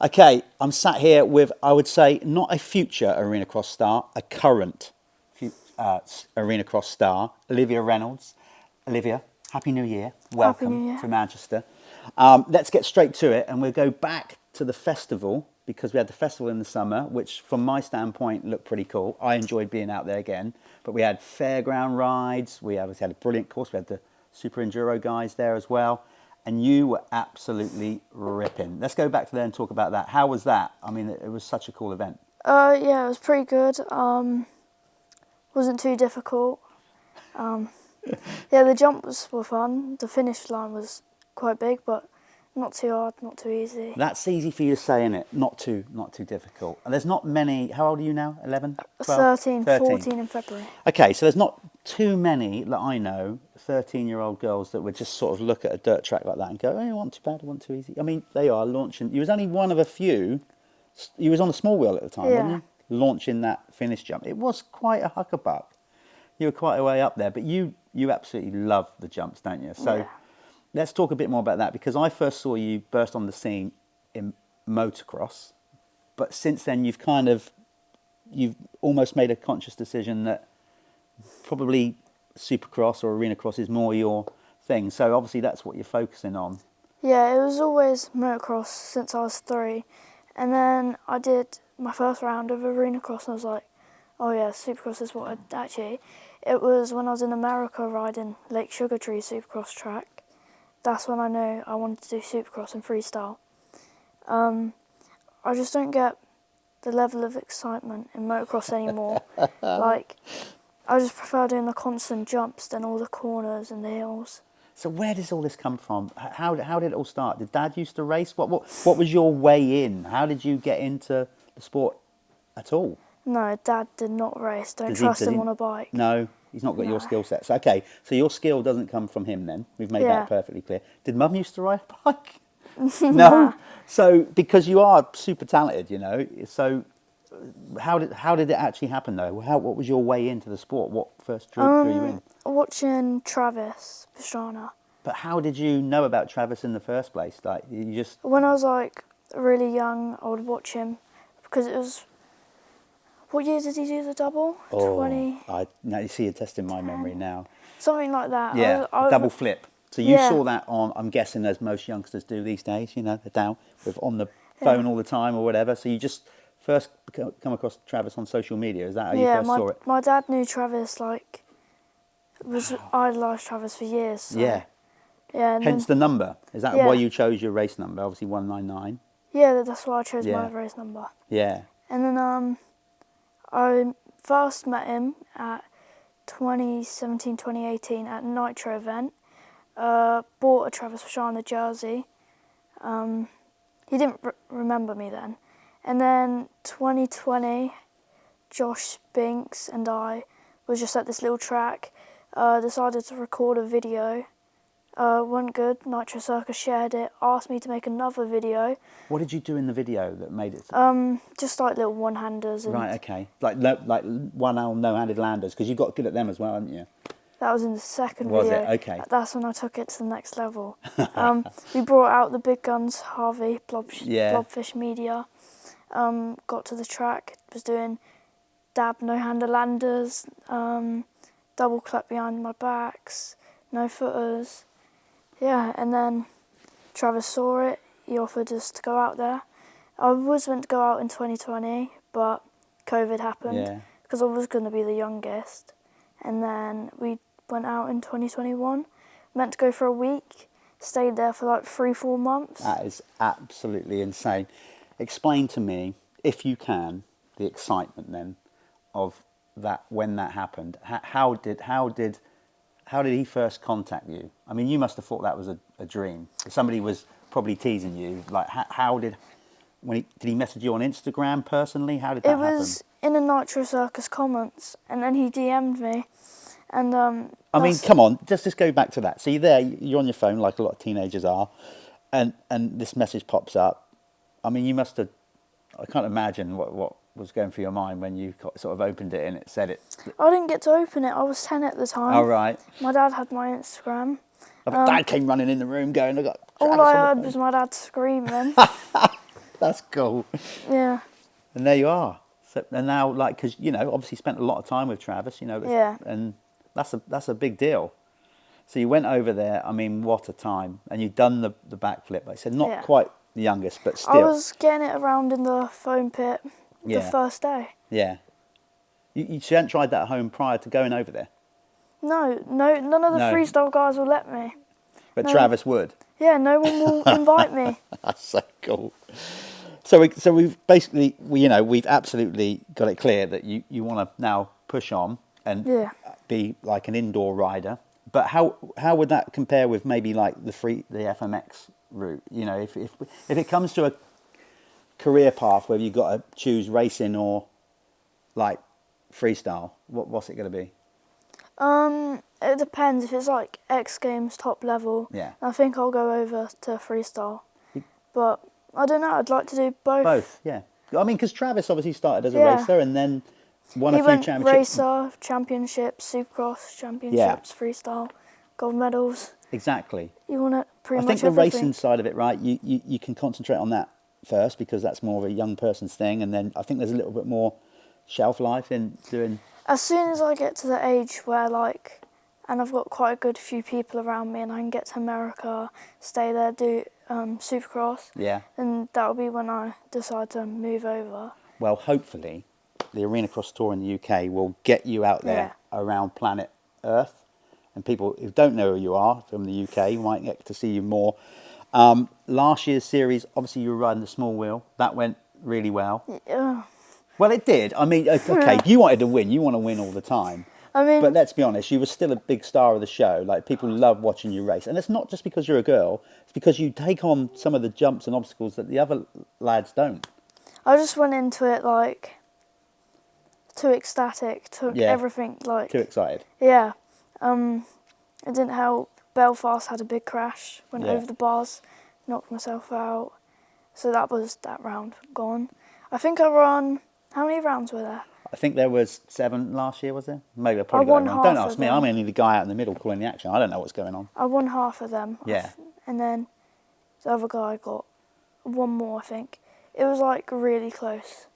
Okay, I'm sat here with, I would say, not a future Arenacross star, a current Arenacross star, Olivia Reynolds. Olivia, Happy New Year. Happy Welcome New Year. to Manchester. Let's get straight to it, and we'll go back to the festival, because we had the festival in the summer, which from my standpoint looked pretty cool. I enjoyed being out there again, but we had fairground rides, we obviously had a brilliant course, we had the Super Enduro guys there as well, and you were absolutely ripping. Let's go back to there and talk about that. How was that? I mean, it was such a cool event. Yeah, it was pretty good. Wasn't too difficult. Yeah, the jumps were fun. The finish line was quite big, but not too hard, not too easy. That's easy for you to say, isn't it? Not too difficult. And there's not many. How old are you now? 11? 12? 13, 14 in February. Okay, so there's not too many that I know, 13-year-old girls that would just sort of look at a dirt track like that and go, oh, I want too bad, I want too easy. I mean, they are launching. You was only one of a few. You was on a small wheel at the time, Yeah. weren't you? Launching that finish jump. It was quite a huckabuck. You were quite a way up there, but you absolutely love the jumps, don't you? So. Yeah. Let's talk a bit more about that, because I first saw you burst on the scene in motocross, but since then you've almost made a conscious decision that probably supercross or arenacross is more your thing. So obviously that's what you're focusing on. Yeah, it was always motocross since I was 3. And then I did my first round of arenacross and I was like, oh yeah, supercross is what I'd actually... It was when I was in America riding Lake Sugar Tree supercross track. That's when I knew I wanted to do supercross and freestyle. I just don't get the level of excitement in motocross anymore. Like, I just prefer doing the constant jumps than all the corners and the hills. So where does all this come from? How did it all start? Did Dad used to race? What was your way in? How did you get into the sport at all? No, Dad did not race. Don't trust him on a bike. No, he's not got your skill set. So, okay, so your skill doesn't come from him then. We've made that perfectly clear. Did Mum used to ride a bike? No? So, because you are super talented, you know, so how did it actually happen though? What was your way into the sport? What first drew you in? Watching Travis Pastrana. But how did you know about Travis in the first place? Like, you just... When I was like really young, I would watch him because it was... What year did he do the double? 20. Now you see, you're testing my memory now. Something like that. Yeah, double flip. So you saw that on, I'm guessing as most youngsters do these days, you know, they're down with on the phone all the time or whatever. So you just first come across Travis on social media. Is that how you first saw it? My dad knew Travis, like, idolised Travis for years. So. Yeah. Yeah. And hence the number. Is that why you chose your race number? Obviously 199. Yeah, that's why I chose my race number. Yeah. And then I first met him at 2017, 2018 at Nitro event. Bought a Travis Pastrana jersey. He didn't remember me then. And then 2020, Josh Binks and I was just at this little track. Decided to record a video. Went good. Nitro Circus shared it. Asked me to make another video. What did you do in the video that made it? Just like little one-handers. And right. Okay. Like one-arm no-handed landers, because you got good at them as well, haven't you? That was in the second video. Was it? Okay. That's when I took it to the next level. We brought out the big guns, Harvey, Blobfish Media. Got to the track, was doing dab no-hander landers, double clap behind my backs, no footers. Yeah, and then Travis saw it, he offered us to go out there. I was meant to go out in 2020, but COVID happened because I was going to be the youngest. And then we went out in 2021, meant to go for a week, stayed there for like 3-4 months. That is absolutely insane. Explain to me, if you can, the excitement then of that when that happened. How did he first contact you? I mean, you must have thought that was a dream. Somebody was probably teasing you. Like, did he message you on Instagram personally? How did that happen? It was in the Nitro Circus comments, and then he DM'd me. And I mean, come on, just go back to that. So you're on your phone like a lot of teenagers are, and this message pops up. I mean, you must have. I can't imagine what was going through your mind when you sort of opened it and it said it. I didn't get to open it. I was 10 at the time. Oh, right. My dad had my Instagram. Dad came running in the room going, all I heard was my dad screaming. That's cool. Yeah. And there you are. So, and now, like, because, you know, obviously spent a lot of time with Travis, you know, Yeah. and that's a big deal. So you went over there, I mean, what a time. And you've done the backflip. Like I said, not Yeah. quite the youngest, but still. I was getting it around in the foam pit the Yeah. first day. Yeah. You hadn't tried that at home prior to going over there? No, none of the No. freestyle guys will let me. But No. Travis would? Yeah, no one will invite me. That's so cool. So we've basically, we've absolutely got it clear that you want to now push on and Yeah. be like an indoor rider. But how would that compare with maybe like the FMX route? You know, if it comes to a career path where you've got to choose racing or like freestyle, what's it going to be? It depends. If it's like X Games top level, Yeah. I think I'll go over to freestyle. But I don't know. I'd like to do both. Both, yeah. I mean, because Travis obviously started as a Yeah. racer and then won He a few went championships. racer, championships, supercross, championships, freestyle, gold medals. Exactly. You want to pretty I much think the everything. racing side of it, right? You can concentrate on that first because that's more of a young person's thing, and then I think there's a little bit more shelf life in doing. As soon as I get to the age where and I've got quite a good few people around me, and I can get to America, stay there, do supercross. Yeah. And that'll be when I decide to move over. Well, hopefully, the Arenacross Tour in the UK will get you out there around planet Earth, and people who don't know who you are from the UK might get to see you more. Last year's series, obviously, you were riding the small wheel. That went really well. Yeah. Well, it did. I mean, okay, you wanted to win. You want to win all the time. I mean, But let's be honest, you were still a big star of the show. Like, people love watching you race. And it's not just because you're a girl. It's because you take on some of the jumps and obstacles that the other lads don't. I just went into it too ecstatic, took everything Too excited. Yeah. It didn't help. Belfast had a big crash, went over the bars, knocked myself out. So that was that round gone. I think I ran. How many rounds were there? I think there was 7 last year, was there? Maybe I probably I won got it wrong. Don't half ask of me. them. I'm only the guy out in the middle calling the action. I don't know what's going on. I won half of them. Yeah. And then the other guy got one more, I think. It was really close.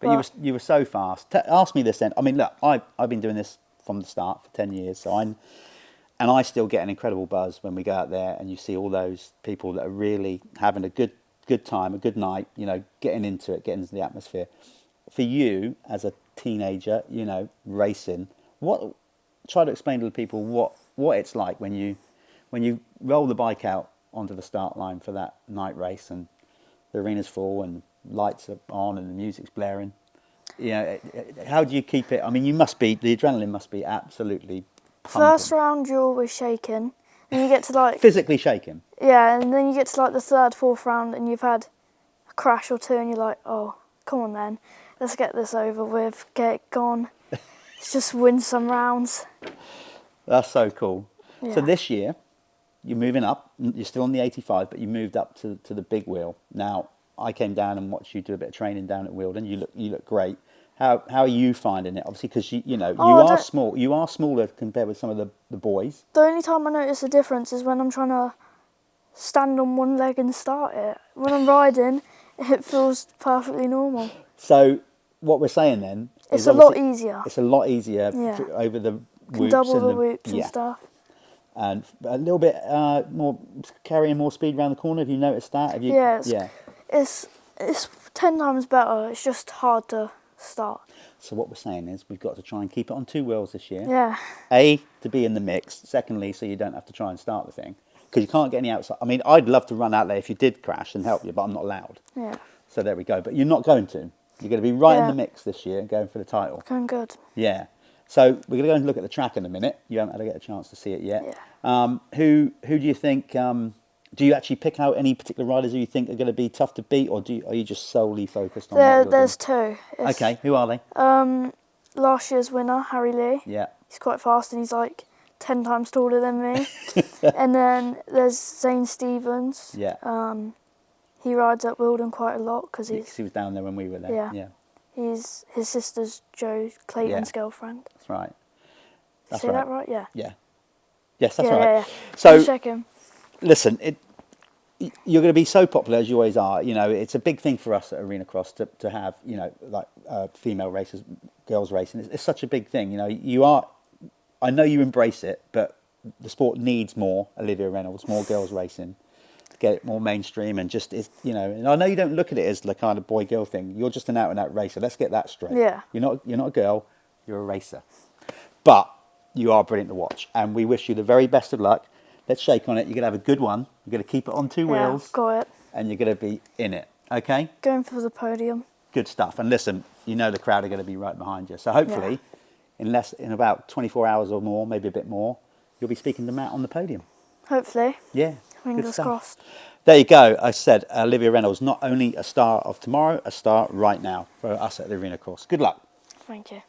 But you were so fast. Ask me this then. I mean, look, I've been doing this from the start for 10 years, so I still get an incredible buzz when we go out there and you see all those people that are really having a good time, a good night, you know, getting into it, getting into the atmosphere. For you, as a teenager, you know, racing, try to explain to the people what it's like when you roll the bike out onto the start line for that night race and the arena's full and lights are on and the music's blaring. You know, how do you keep it? I mean, the adrenaline must be absolutely pumping. First round, you're always shaking. And you get to physically shaking. Yeah, and then you get to the third, fourth round and you've had a crash or two and you're like, oh, come on then. Let's get this over with, get it gone. Let's just win some rounds. That's so cool. Yeah. So this year, you're moving up. You're still on the 85, but you moved up to the big wheel. Now, I came down and watched you do a bit of training down at Wielden. You look great. How are you finding it? Obviously, because you are small. You are smaller compared with some of the boys. The only time I notice a difference is when I'm trying to stand on one leg and start it. When I'm riding, it feels perfectly normal. So what we're saying then it's is a lot easier. It's a lot easier over the whoops double and the whoops and stuff. And a little bit more carrying more speed around the corner. Have you noticed that? It's 10 times better. It's just hard to start. So what we're saying is we've got to try and keep it on 2 wheels this year. Yeah. A, to be in the mix. Secondly, so you don't have to try and start the thing. Because you can't get any outside. I mean, I'd love to run out there if you did crash and help you, but I'm not allowed. Yeah. So there we go. But you're not going to. You're going to be right in the mix this year and going for the title. Going good. Yeah. So we're going to go and look at the track in a minute. You haven't had to get a chance to see it yet. Yeah. Who do you think... do you actually pick out any particular riders who you think are going to be tough to beat, or are you just solely focused on... There's two. Okay, who are they? Last year's winner, Harry Lee. Yeah. He's quite fast and he's 10 times taller than me. And then there's Zane Stevens. Yeah. He rides at Wielden quite a lot because he was down there when we were there. Yeah. His sister's Joe Clayton's girlfriend. That's right. Say that right? Yeah. Yeah. Yes, that's right. Yeah. So just check him. listen, you're going to be so popular as you always are. You know, it's a big thing for us at Arenacross to have, you know, like female racers, girls racing. It's such a big thing. You know, you are. I know you embrace it, but the sport needs more Olivia Reynolds, more girls racing, to get it more mainstream and just, you know. And I know you don't look at it as the kind of boy girl thing. You're just an out and out racer. Let's get that straight. Yeah. You're not a girl. You're a racer. But you are brilliant to watch, and we wish you the very best of luck. Let's shake on it. You're going to have a good one. You're going to keep it on two wheels. Got it. And you're going to be in it, okay? Going for the podium. Good stuff. And listen, you know the crowd are going to be right behind you. So hopefully, in about 24 hours or more, maybe a bit more, you'll be speaking to Matt on the podium. Hopefully. Yeah. Fingers crossed. There you go. I said Olivia Reynolds, not only a star of tomorrow, a star right now for us at the Arenacross. Good luck. Thank you.